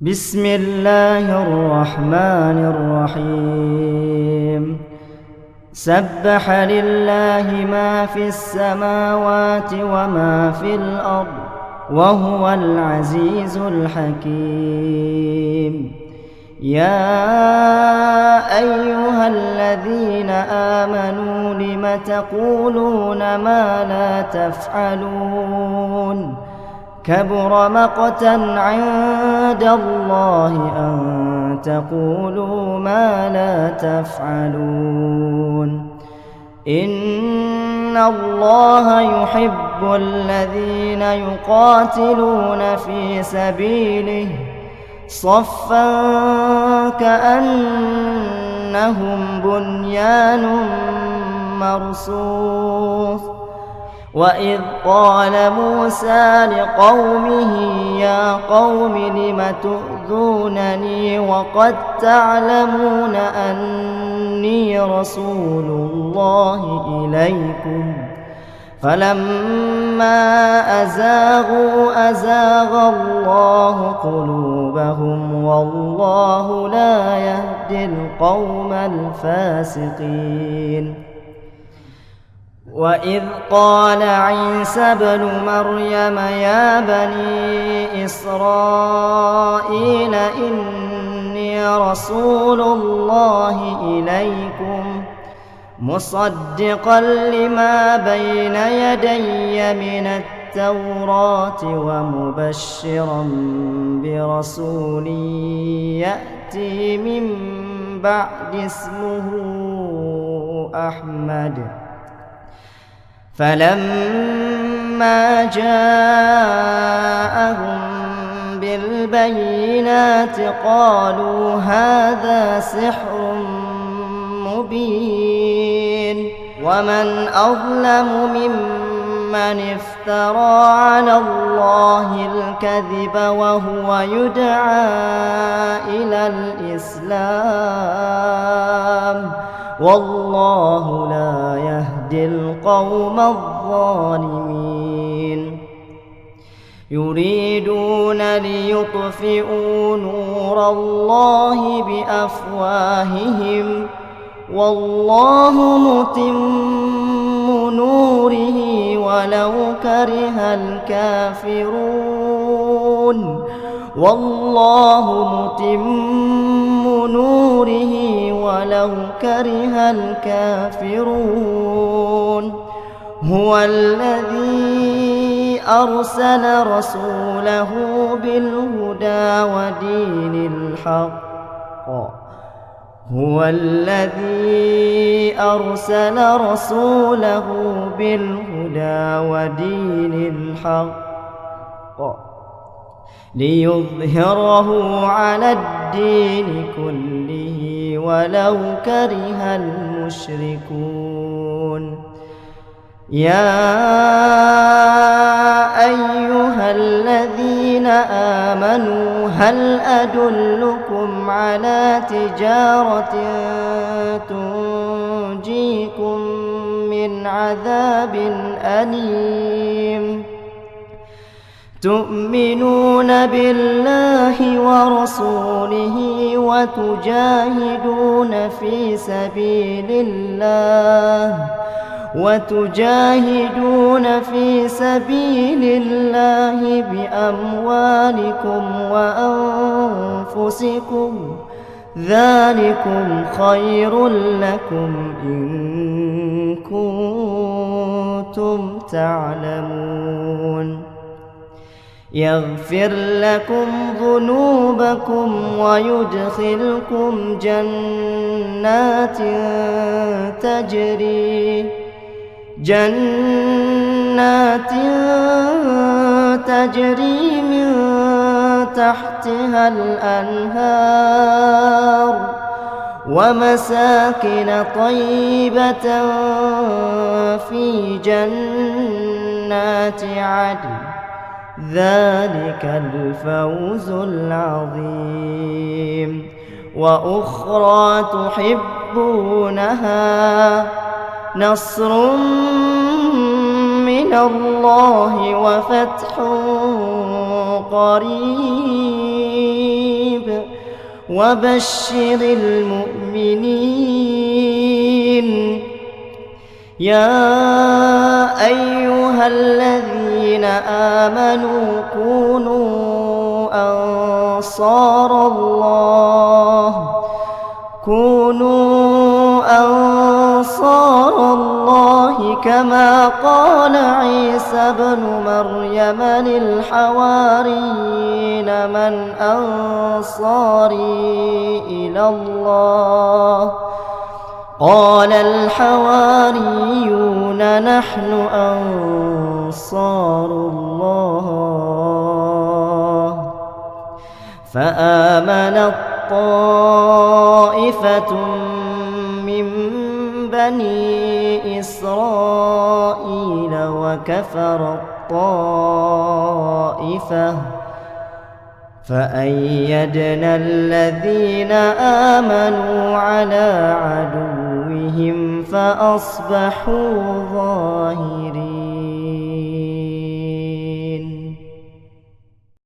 بسم الله الرحمن الرحيم. سبح لله ما في السماوات وما في الأرض وهو العزيز الحكيم. يا أيها الذين آمنوا لم تقولون ما لا تفعلون؟ كبر مقتا عند الله أن تقولوا ما لا تفعلون. إن الله يحب الذين يقاتلون في سبيله صفا كأنهم بنيان مرصوص. وإذ قال موسى لقومه يا قوم لم تؤذونني وقد تعلمون أني رسول الله إليكم فلما أزاغوا أزاغ الله قلوبهم والله لا يهدي القوم الفاسقين. وإذ قال عيسى ابن مريم يا بني إسرائيل إني رسول الله إليكم مصدقا لما بين يدي من التوراة ومبشرا برسول يأتي من بعد اسمه أحمد. فلما جاءهم بالبينات قالوا هذا سحر مبين. ومن أظلم ممن افترى على الله الكذب وهو يدعى إلى الإسلام والله لا يهدي القوم الظالمين. يريدون ليطفئوا نور الله بأفواههم والله متم نوره ولو كره الكافرون. والله متم نوره ولو كره الكافرون. هو الذي أرسل رسوله بالهدى ودين الحق هو الذي أرسل رسوله بالهدى ودين الحق ليظهره على الدين كله ولو كره المشركون. يا أيها الذين آمنوا هل أدلكم على تجارة تنجيكم من عذاب أليم؟ تؤمنون بالله ورسوله وتجاهدون في سبيل الله بأموالكم وأنفسكم ذلكم خير لكم إن كنتم تعلمون. يغفر لكم ذنوبكم ويدخلكم جنات تجري من تحتها الأنهار ومساكن طيبة في جنات عدن ذلك الفوز العظيم. وأخرى تحبونها نصر من الله وفتح قريب وبشر المؤمنين. يا أيها الذين آمنوا كونوا أنصار الله كما قال عيسى ابن مريم للحواريين من أنصاري إلى الله؟ قال الحواريون نحن أنصار الله. فآمنت طائفة من بني إسرائيل وكفرت طائفة فأيدنا الذين آمنوا على عدوهم فأصبحوا ظاهرين.